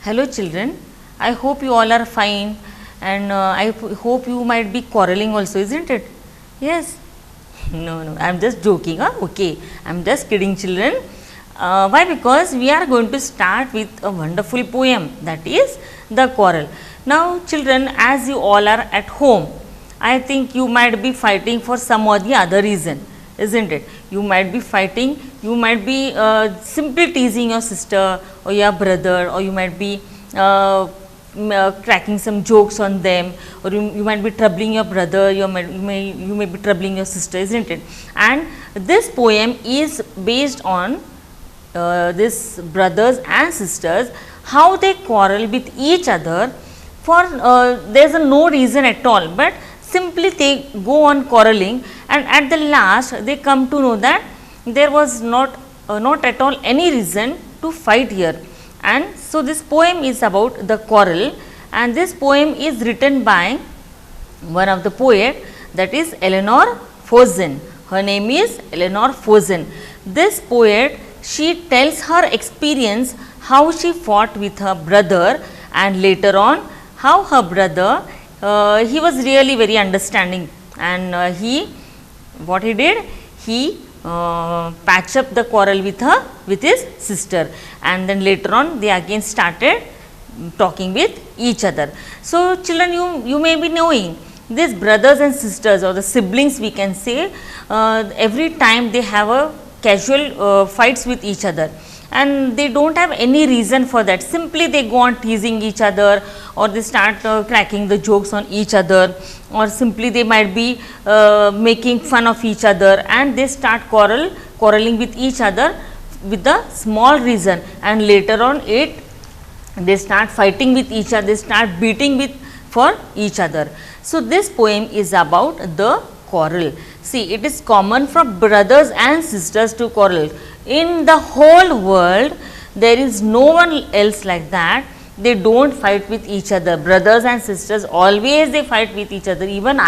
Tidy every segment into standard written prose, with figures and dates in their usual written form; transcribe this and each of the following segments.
Hello children, I hope you all are fine and I hope you might be quarreling also, isn't it? Yes? No, I am just joking. Huh? Okay, I am just kidding children. Why? Because we are going to start with a wonderful poem, that is The Quarrel. Now children, as you all are at home, I think you might be fighting for some or the other reason, isn't it? You might be fighting, you might be simply teasing your sister or your brother, or you might be cracking some jokes on them, or you might be troubling your brother, you may be troubling your sister, isn't it? And this poem is based on this brothers and sisters, how they quarrel with each other for there is no reason at all, but simply they go on quarreling, and at the last they come to know that there was not at all any reason to fight here. And so this poem is about the quarrel, and this poem is written by one of the poet, that is Eleanor Forsen. Her name is Eleanor Forsen. This poet, she tells her experience, how she fought with her brother, and later on how her brother, he was really very understanding, and what he did, he patched up the quarrel with his sister, and then later on they again started talking with each other. So children, you may be knowing these brothers and sisters, or the siblings we can say, every time they have a casual fights with each other, and they don't have any reason for that. Simply they go on teasing each other, or they start cracking the jokes on each other, or simply they might be making fun of each other, and they start quarreling with each other with a small reason, and later on they start fighting with each other, they start beating for each other. So this poem is about the quarrel. See, it is common for brothers and sisters to quarrel. In the whole world, there is no one else like that. They don't fight with each other. Brothers and sisters, always they fight with each other. Even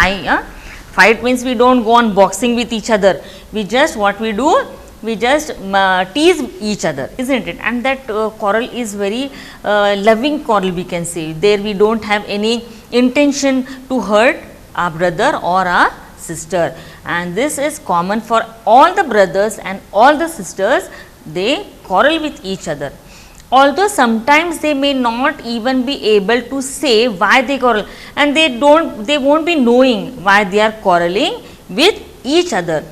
fight means we don't go on boxing with each other. We just, what we do, we just tease each other, isn't it? And that quarrel is very loving quarrel, we can say. There we don't have any intention to hurt our brother or our sister, and this is common for all the brothers and all the sisters. They quarrel with each other, although sometimes they may not even be able to say why they quarrel, and they won't be knowing why they are quarreling with each other.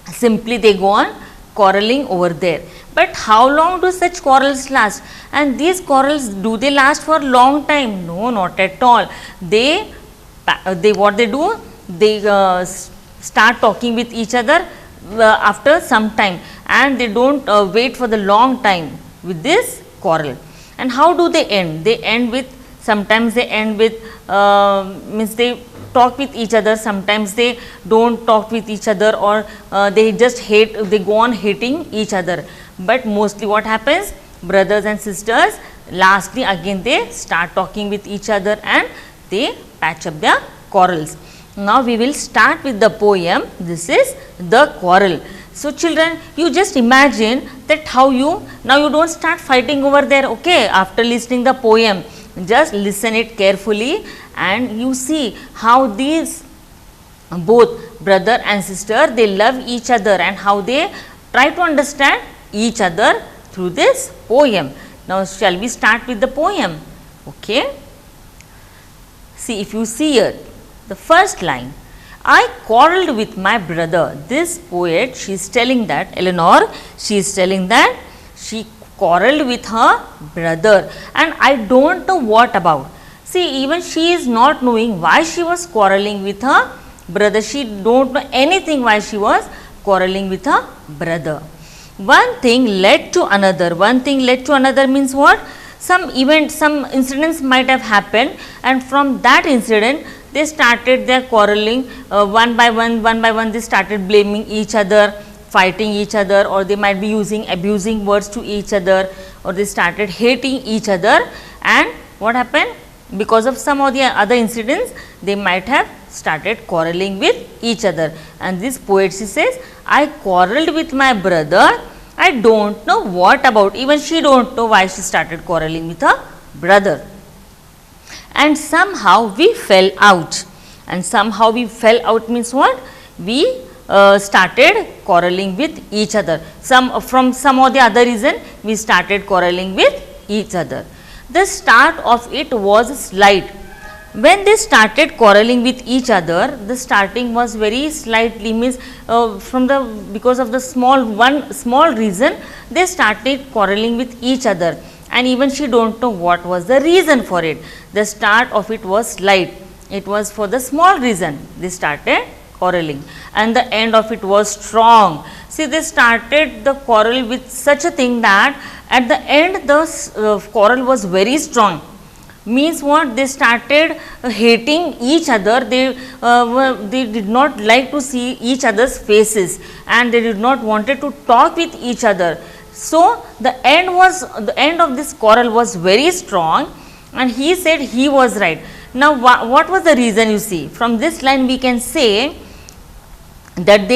Simply they go on quarreling over there. But how long do such quarrels last? And these quarrels, do they last for a long time? No, not at all. They what they do, they start talking with each other after some time, and they don't wait for the long time with this quarrel. And how do they end? They end with, sometimes they end with means they talk with each other, sometimes they don't talk with each other, or they just hate, they go on hating each other. But mostly what happens, brothers and sisters, lastly again they start talking with each other and they patch up their quarrels. Now we will start with the poem. This is The Quarrel. So children, you just imagine that how now you don't start fighting over there, okay, after listening the poem. Just listen it carefully, and you see how these both brother and sister, they love each other, and how they try to understand each other through this poem. Now shall we start with the poem? Okay. See, if you see here, the first line, I quarreled with my brother. This poet, she is telling that, Eleanor, she is telling that she quarreled with her brother, and I don't know what about. See, even she is not knowing why she was quarreling with her brother. She don't know anything why she was quarreling with her brother. One thing led to another. One thing led to another means what? Some event, some incidents might have happened, and from that incident they started their quarreling one by one they started blaming each other, fighting each other, or they might be using abusing words to each other, or they started hating each other. And what happened? Because of some of the other incidents, they might have started quarreling with each other. And this poet, she says, I quarreled with my brother. I don't know what about. Even she don't know why she started quarreling with her brother. And somehow we fell out. And somehow we fell out means what? We started quarreling with each other. From some or the other reason, we started quarreling with each other. The start of it was slight. When they started quarreling with each other, the starting was very slightly, means because of the small reason, they started quarreling with each other, and even she don't know what was the reason for it. The start of it was slight. It was for the small reason they started quarreling, and the end of it was strong. See, they started the quarrel with such a thing that at the end the quarrel was very strong. Means what? They started hating each other. They did not like to see each other's faces, and they did not wanted to talk with each other. So the end of this quarrel was very strong, and he said he was right. Now what was the reason? You see, from this line we can say that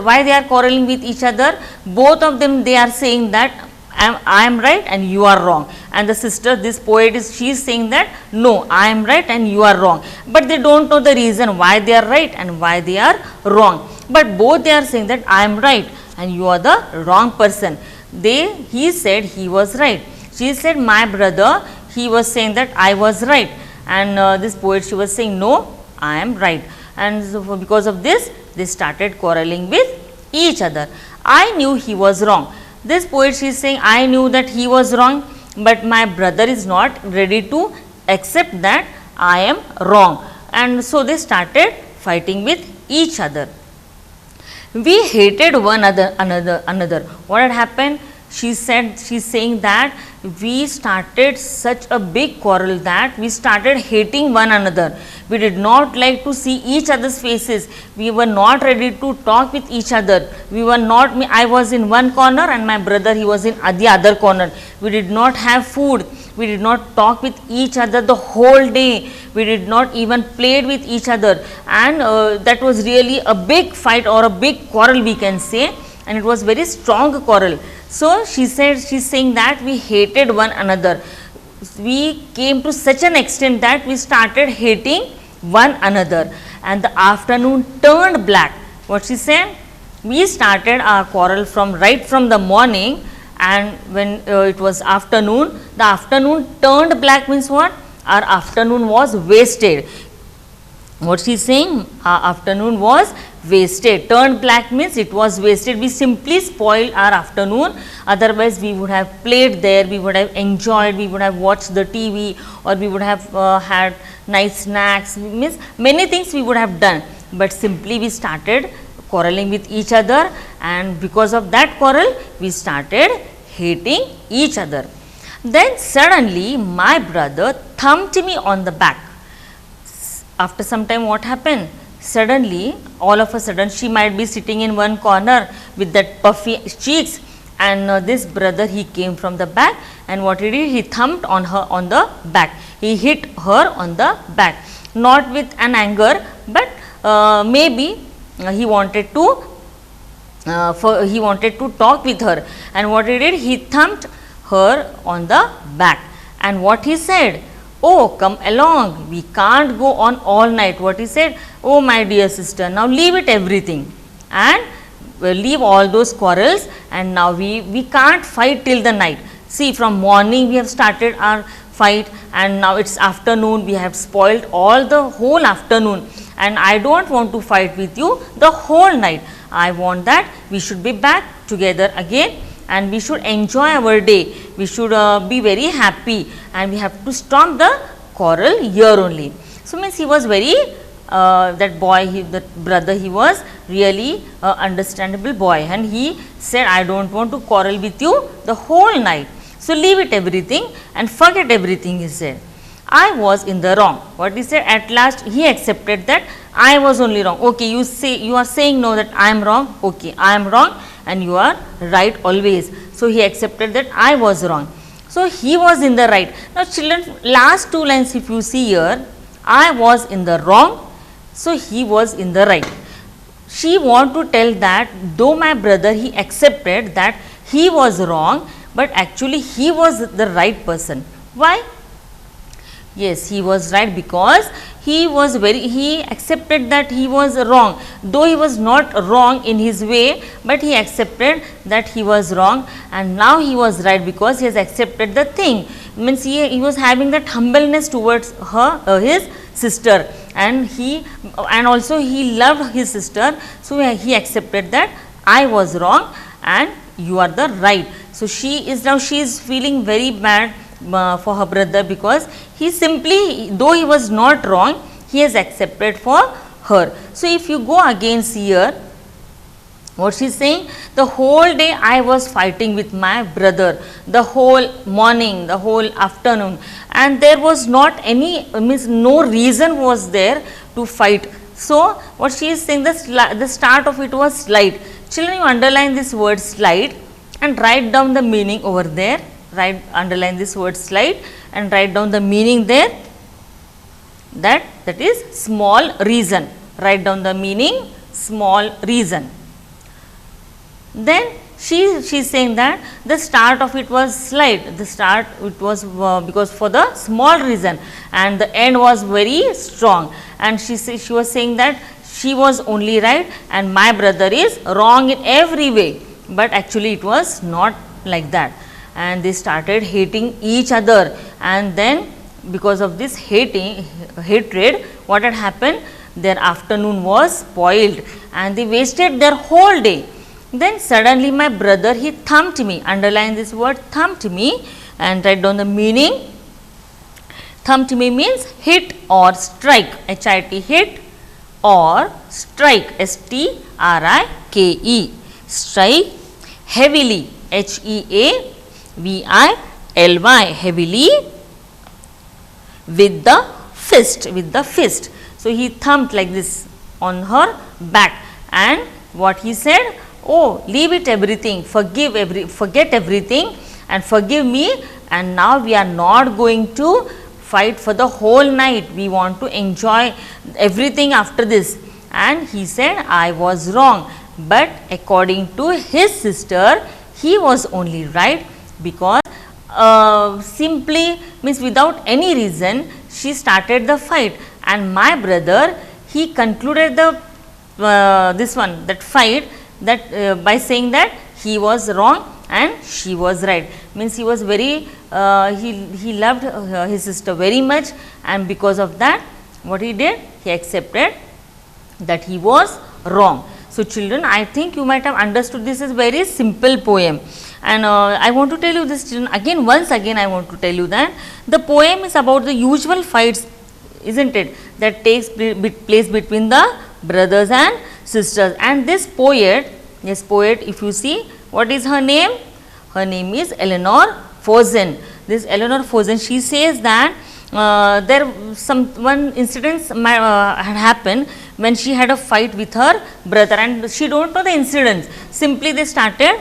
why they are quarreling with each other. Both of them, they are saying that I am right and you are wrong, and the sister, this poet, she is saying that no, I am right and you are wrong, but they don't know the reason why they are right and why they are wrong, but both they are saying that I am right and you are the wrong person. He said he was right, she said my brother, he was saying that I was right, and this poet, she was saying no, I am right, and so because of this they started quarreling with each other. I knew he was wrong. This poet, she is saying I knew that he was wrong, but my brother is not ready to accept that I am wrong, and so they started fighting with each other. We hated one another. What had happened? She said, she is saying that we started such a big quarrel that we started hating one another. We did not like to see each other's faces. We were not ready to talk with each other. I was in one corner and my brother, he was in the other corner. We did not have food. We did not talk with each other the whole day. We did not even played with each other, and that was really a big fight or a big quarrel, we can say, and it was very strong quarrel. So she said, she is saying that we hated one another. We came to such an extent that we started hating one another, and the afternoon turned black. What she said? We started our quarrel right from the morning, and when it was afternoon, the afternoon turned black means what? Our afternoon was wasted. What she is saying? Our afternoon was wasted. Turned black means it was wasted. We simply spoiled our afternoon. Otherwise, we would have played there, we would have enjoyed, we would have watched the TV, or we would have had nice snacks. Means many things we would have done, but simply we started quarreling with each other, and because of that quarrel, we started hating each other. Then suddenly, my brother thumped me on the back. After some time, what happened? Suddenly, all of a sudden, she might be sitting in one corner with that puffy cheeks, and this brother, he came from the back, and what he did, he thumped on her on the back. He hit her on the back, not with an anger, but maybe he wanted to talk with her, and what he did, he thumped her on the back, and what he said, oh, come along, we can't go on all night. What he said, oh my dear sister, now leave it everything, and leave all those quarrels, and now we can't fight till the night. See, from morning we have started our fight, and now it's afternoon, we have spoiled all the whole afternoon, and I don't want to fight with you the whole night. I want that we should be back together again, and we should enjoy our day. We should be very happy, and we have to stop the quarrel here only. So means he was very that boy, that brother, he was really understandable boy, and he said, I don't want to quarrel with you the whole night. So leave it everything and forget everything, he said. I was in the wrong. What he said, at last he accepted that I was only wrong. Okay, you are saying no, that I am wrong. Okay, I am wrong and you are right always. So he accepted that I was wrong. So he was in the right. Now children, last two lines if you see here, I was in the wrong, so he was in the right. She want to tell that though my brother, he accepted that he was wrong, but actually he was the right person. Why? Yes, he was right because he accepted that he was wrong, though he was not wrong in his way, but he accepted that he was wrong, and now he was right because he has accepted the thing. Means he was having that humbleness towards his sister, and also he loved his sister, so he accepted that I was wrong and you are the right. So she is feeling very bad for her brother because he simply, though he was not wrong, he has accepted for her. So if you go against here, what she is saying, the whole day I was fighting with my brother, the whole morning, the whole afternoon, and there was not any, means no reason was there to fight. So what she is saying, the start of it was slight. Children, you underline this word slight and write down the meaning over there. Underline this word slight and write down the meaning there. That is small reason. Write down the meaning, small reason. Then she is saying that the start of it was slight. The start it was because for the small reason, and the end was very strong. And she was saying that she was only right and my brother is wrong in every way. But actually it was not like that. And they started hating each other, and then because of this hatred, what had happened, their afternoon was spoiled and they wasted their whole day. Then suddenly my brother, he thumped me. Underline this word, thumped me, and write down the meaning. Thumped me means hit or strike, H-I-T, hit or strike, S-T-R-I-K-E, strike heavily, H-E-A-V-I-L-Y, heavily, with the fist. So he thumped like this on her back, and what he said, oh, leave it everything, forget everything and forgive me, and now we are not going to fight for the whole night, we want to enjoy everything after this. And he said, I was wrong, but according to his sister, he was only right because simply, means without any reason, she started the fight, and my brother, he concluded the that fight, that by saying that he was wrong and she was right. Means he was very he loved his sister very much, and because of that, what he did, he accepted that he was wrong. So children, I think you might have understood this is very simple poem, and I want to tell you this, children, once again I want to tell you that the poem is about the usual fights, isn't it, that takes place between the brothers and sisters. And this poet, if you see, what is her name? Her name is Eleanor Forsen. This Eleanor Forsen, she says that one incident had happened when she had a fight with her brother, and she don't know the incidents, simply they started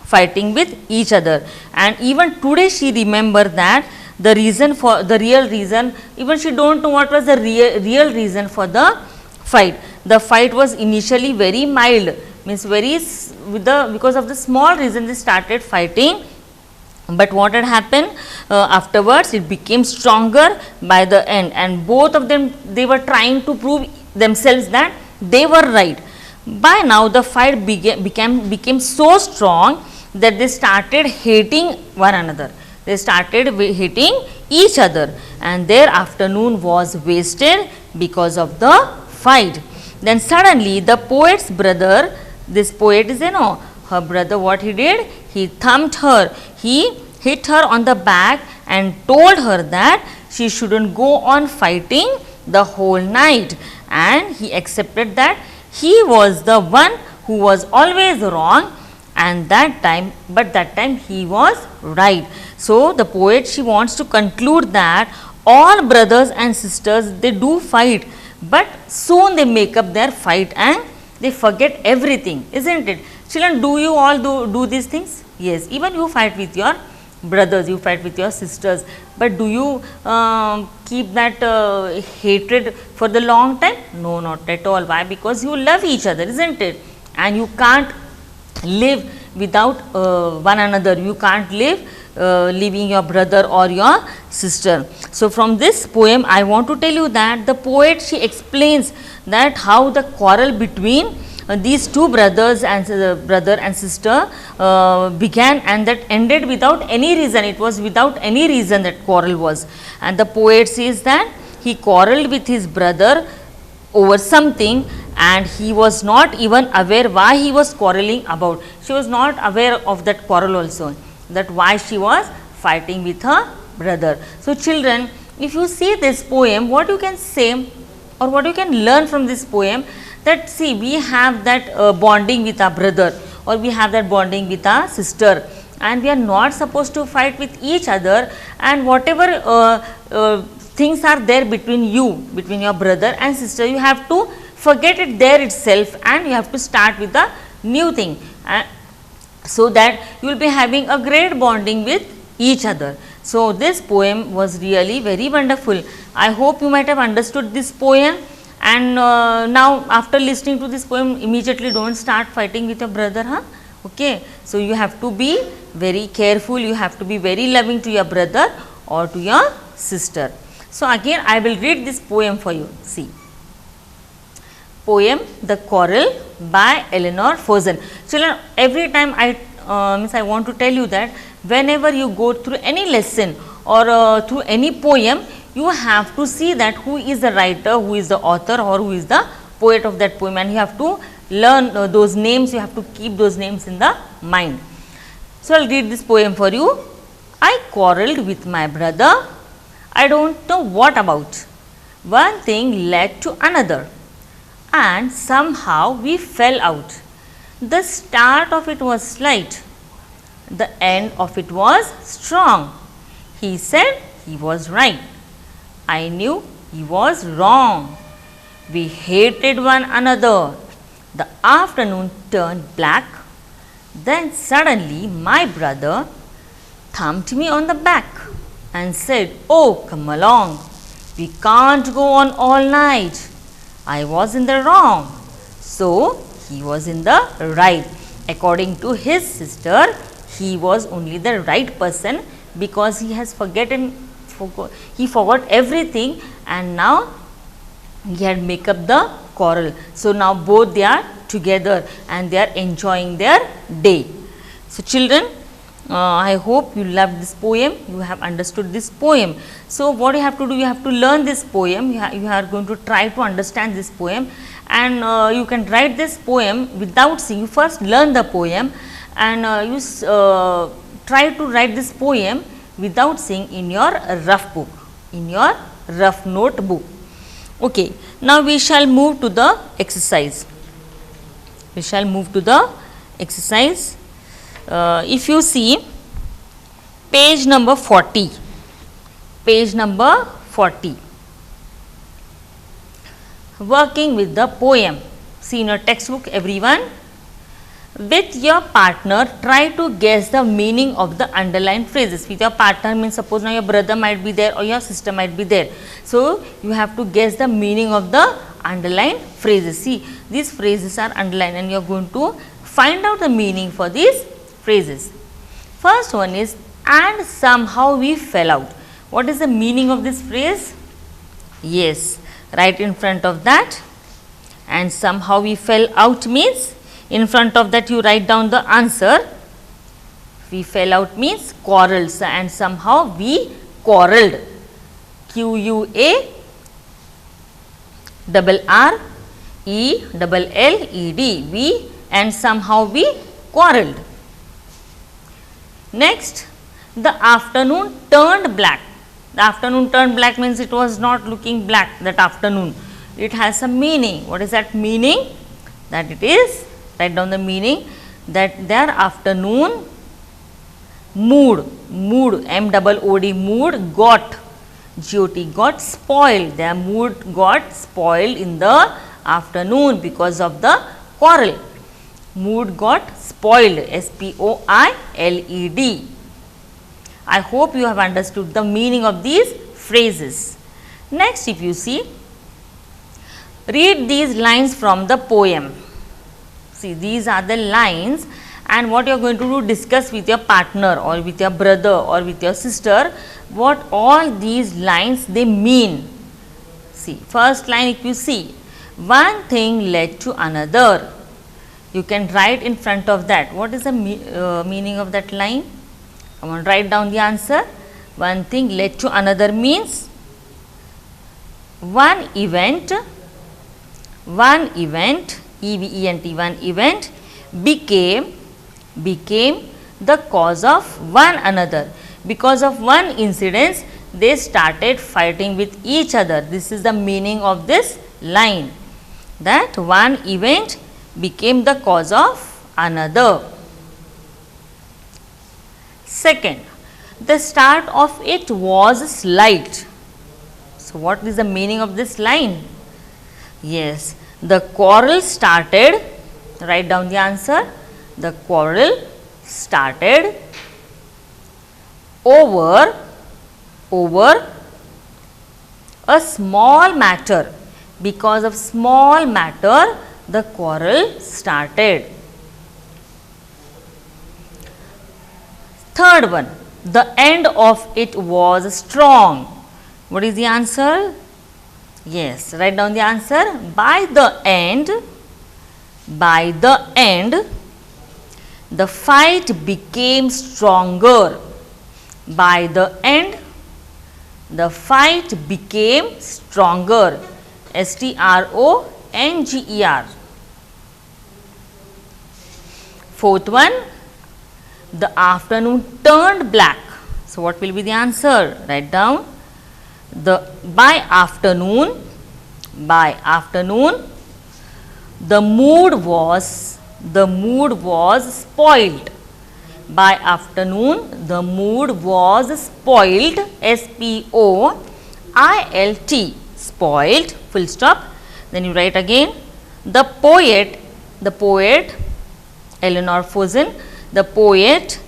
fighting with each other. And even today she remember that the real reason, even she don't know what was the real reason for the fight. The fight was initially very mild, means because of the small reason they started fighting, but what had happened afterwards, it became stronger by the end, and both of them, they were trying to prove themselves that they were right. By now the fight became so strong that they started hating one another. They started hating each other, and their afternoon was wasted because of the fight. Then suddenly the poet's brother, this poet is, her brother, what he did? He thumped her. He hit her on the back and told her that she shouldn't go on fighting the whole night. And he accepted that he was the one who was always wrong, and that time he was right. So the poet, she wants to conclude that all brothers and sisters, they do fight, but soon they make up their fight and they forget everything, isn't it? Children, do you all do these things? Yes, even you fight with your brothers, you fight with your sisters, but do you keep that hatred for the long time? No, not at all. Why? Because you love each other, isn't it? And you can't live without one another. You can't live leaving your brother or your sister. So, from this poem I want to tell you that the poet, she explains that how the quarrel between these two brothers and brother and sister began, and that ended without any reason. It was without any reason that quarrel was, and the poet says that he quarreled with his brother over something, and he was not even aware why he was quarreling about. She was not aware of that quarrel also, that why she was fighting with her brother. So, children, if you see this poem, what you can say or what you can learn from this poem, that see, we have that bonding with our brother, or we have that bonding with our sister, and we are not supposed to fight with each other, and whatever things are there between you, between your brother and sister, you have to forget it there itself, and you have to start with a new thing, so that you will be having a great bonding with each other. So, this poem was really very wonderful. I hope you might have understood this poem, and now after listening to this poem, immediately do not start fighting with your brother, huh? Okay. So, you have to be very careful, you have to be very loving to your brother or to your sister. So, again I will read this poem for you. See, poem The Quarrel by Eleanor Forson. Children, every time I want to tell you that whenever you go through any lesson or through any poem, you have to see that who is the writer, who is the author, or who is the poet of that poem, and you have to learn those names, you have to keep those names in the mind. So, I will read this poem for you. I quarrelled with my brother, I do not know what about. One thing led to another, and somehow we fell out. The start of it was slight, the end of it was strong. He said he was right, I knew he was wrong. We hated one another. The afternoon turned black. Then suddenly my brother thumped me on the back and said, "Oh, come along. We can't go on all night." I was in the wrong, so he was in the right. According to his sister, he was only the right person, because he has he forgot everything, and now he had make up the quarrel. So, now both they are together and they are enjoying their day. So, children, I hope you loved this poem, you have understood this poem. So, what you have to do, you have to learn this poem, you are going to try to understand this poem, and you can write this poem without seeing. You first learn the poem, and you try to write this poem without seeing in your rough book, in your rough notebook. Okay. Now, we shall move to the exercise. We shall move to the exercise. If you see page number 40, page number 40, working with the poem. See in your textbook, everyone. With your partner, try to guess the meaning of the underlined phrases. With your partner means, suppose now your brother might be there or your sister might be there. So, you have to guess the meaning of the underlined phrases. See, these phrases are underlined, and you are going to find out the meaning for these phrases. First one is, and somehow we fell out. What is the meaning of this phrase? Yes, right in front of that, and somehow we fell out means, in front of that you write down the answer. We fell out means quarrels, and somehow we quarrelled. Q-U-A-R-R-E-L-L-E-D, we, and somehow we quarrelled. Next, the afternoon turned black. The afternoon turned black means it was not looking black that afternoon. It has some meaning. What is that meaning? That it is, write down the meaning, that their afternoon mood, M-O-O-D, mood got, G-O-T, got spoiled. Their mood got spoiled in the afternoon because of the quarrel. Mood got spoiled, S-P-O-I-L-E-D. I hope you have understood the meaning of these phrases. Next, if you see, read these lines from the poem. See, these are the lines, and what you are going to do, discuss with your partner or with your brother or with your sister what all these lines they mean. See, first line if you see, one thing led to another. You can write in front of that. What is the meaning of that line? Come on, write down the answer. One thing led to another means one event, E-V-E-N-T, one event became the cause of one another. Because of one incident, they started fighting with each other. This is the meaning of this line, that one event became the cause of another. Second, the start of it was slight. So, what is the meaning of this line? Yes, the quarrel started, write down the answer, the quarrel started over a small matter. Because of small matter, the quarrel started. Third one, the end of it was strong. What is the answer? Yes, write down the answer. By the end, the fight became stronger. By the end, the fight became stronger. S-T-R-O-N-G-E-R. Fourth one, the afternoon turned black. So, what will be the answer? Write down. By afternoon, the mood was spoiled. By afternoon, the mood was spoiled. S-P-O-I-L-T, spoiled, full stop. Then you write again, the poet Eleanor Fosen, the poet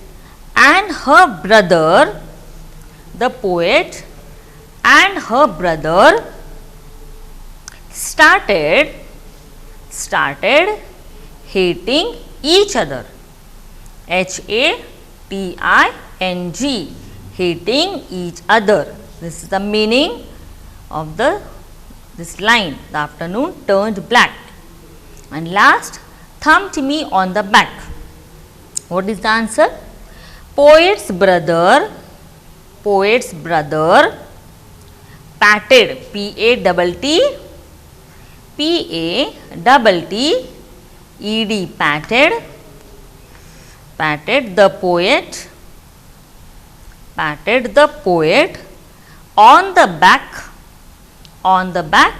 and her brother, started hating each other. H-A-T-I-N-G, hating each other. This is the meaning of this line, the afternoon turned black. And last, thumped me on the back. What is the answer? Poet's brother patted, P-A-T-T-E-D, patted the poet on the back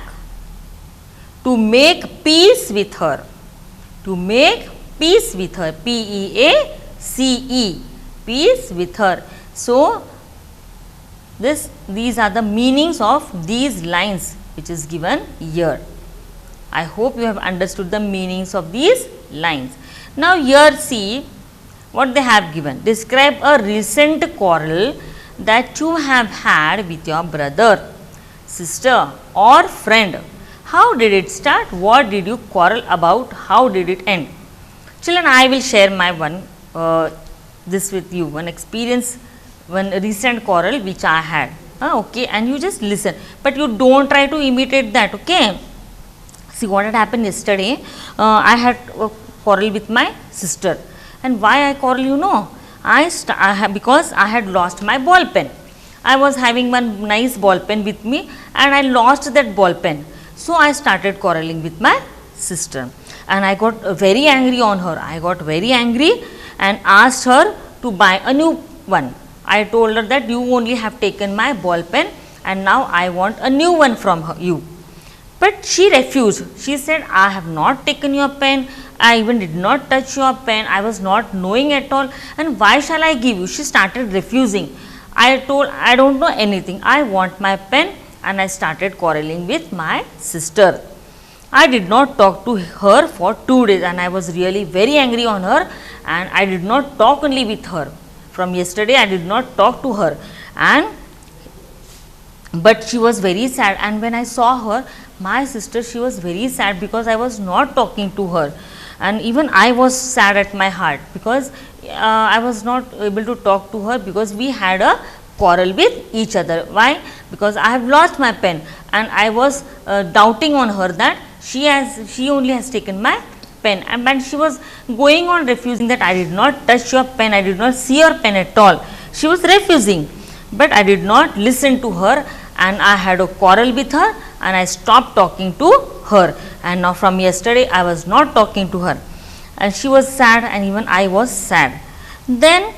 to make peace with her. P-E-A-C-E, peace with her. So, these are the meanings of these lines which is given here. I hope you have understood the meanings of these lines. Now, here see what they have given. Describe a recent quarrel that you have had with your brother, sister or friend. How did it start? What did you quarrel about? How did it end? Children, I will share my this with you, one experience, one recent quarrel which I had. Okay, and you just listen, but you don't try to imitate that. Okay. See what had happened yesterday. I had a quarrel with my sister, and why I quarrel, you know? Because I had lost my ball pen. I was having one nice ball pen with me, and I lost that ball pen. So, I started quarreling with my sister, and I got very angry on her. I got very angry and asked her to buy a new one. I told her that you only have taken my ball pen and now I want a new one from you. But she refused. She said, I have not taken your pen. I even did not touch your pen. I was not knowing at all, and why shall I give you? She started refusing. I told, I don't know anything. I want my pen, and I started quarreling with my sister. I did not talk to her for 2 days, and I was really very angry on her, and I did not talk only with her. From yesterday, I did not talk to her, but she was very sad. And when I saw her, my sister, she was very sad because I was not talking to her. and even I was sad at my heart, because I was not able to talk to her, because we had a quarrel with each other. Why? Because I have lost my pen, and I was doubting on her that she only has taken my pen, and she was going on refusing that I did not touch your pen, I did not see your pen at all. She was refusing, but I did not listen to her, and I had a quarrel with her, and I stopped talking to her, and now from yesterday I was not talking to her, and she was sad, and even I was sad. Then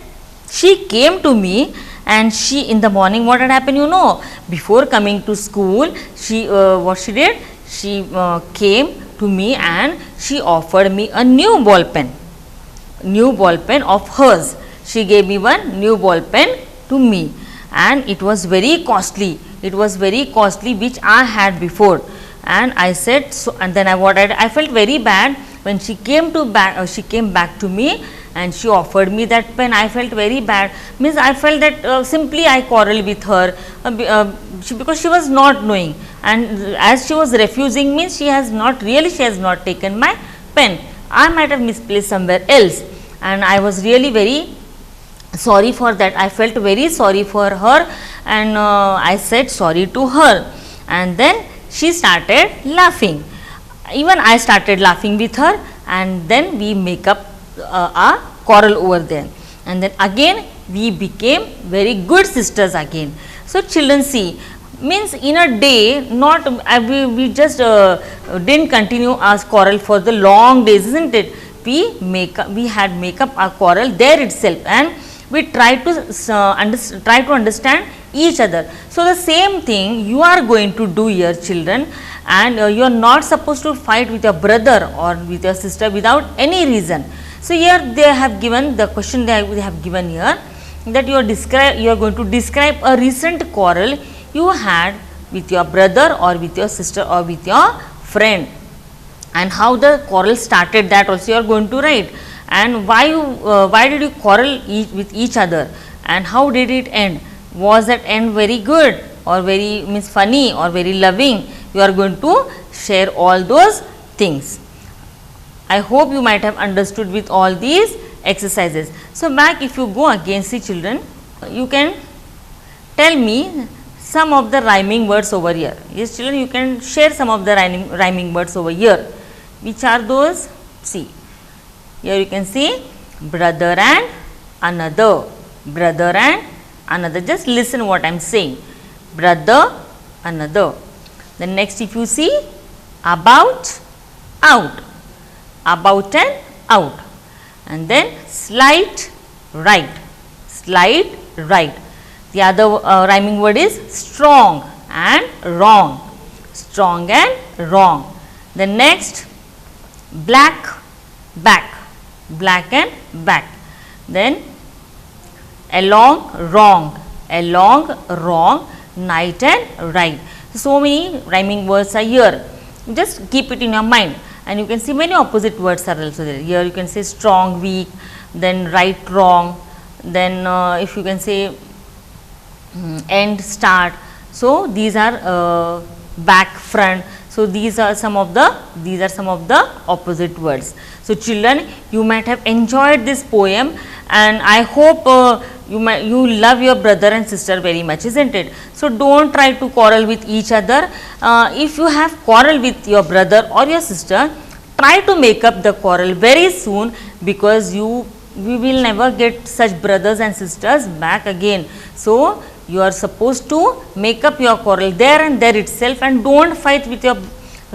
she came to me, and she, in the morning, what had happened, you know, before coming to school, she what she did, she came to me and she offered me a new ball pen of hers. She gave me one new ball pen to me, and it was very costly. It was very costly, which I had before, and I said so. And then I felt very bad when she came back to me and she offered me that pen. I felt very bad. Means I felt that simply I quarreled with her because she was not knowing, and as she was refusing, means she has not taken my pen. I might have misplaced somewhere else, and I was really very sorry for that. I felt very sorry for her, and I said sorry to her, and then she started laughing. Even I started laughing with her, and then we make up a quarrel over there, and then again we became very good sisters again. So children, see, means in a day, not we just didn't continue our quarrel for the long days, isn't it? We had make up our quarrel there itself, and we try to understand each other. So the same thing you are going to do here, children, and you are not supposed to fight with your brother or with your sister without any reason. So here they have given the question, they have given here that you are going to describe a recent quarrel you had with your brother or with your sister or with your friend, and how the quarrel started, that also you are going to write, and why did you quarrel with each other, and how did it end? Was that end very good or very funny or very loving? You are going to share all those things. I hope you might have understood with all these exercises. So back, if you go again, see children, you can tell me some of the rhyming words over here. Yes children, you can share some of the rhyming words over here. Which are those? See, here you can see brother and another, brother and another. Just listen what I am saying, brother, another. Then next, if you see about, out, about and out, and then slide, right, slide, right. The other rhyming word is strong and wrong, strong and wrong. The next, black, back, black and back. Then along, wrong, along, wrong, night and right. So many rhyming words are here. Just keep it in your mind, and you can see many opposite words are also there. Here you can say strong, weak, then right, wrong, then if you can say end, start. So these are back, front. So these are some of the opposite words. So children, you might have enjoyed this poem, and I hope you love your brother and sister very much, isn't it? So don't try to quarrel with each other. If you have quarrel with your brother or your sister, try to make up the quarrel very soon, because we will never get such brothers and sisters back again. So you are supposed to make up your quarrel there and there itself, and don't fight with your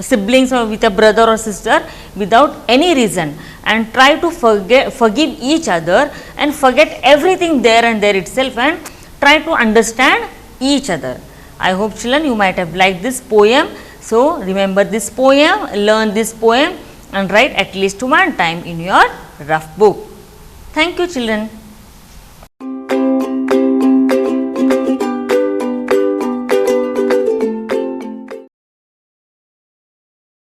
siblings or with a brother or sister without any reason, and try to forgive each other and forget everything there and there itself, and try to understand each other. I hope children you might have liked this poem. So remember this poem, learn this poem, and write at least one time in your rough book. Thank you children.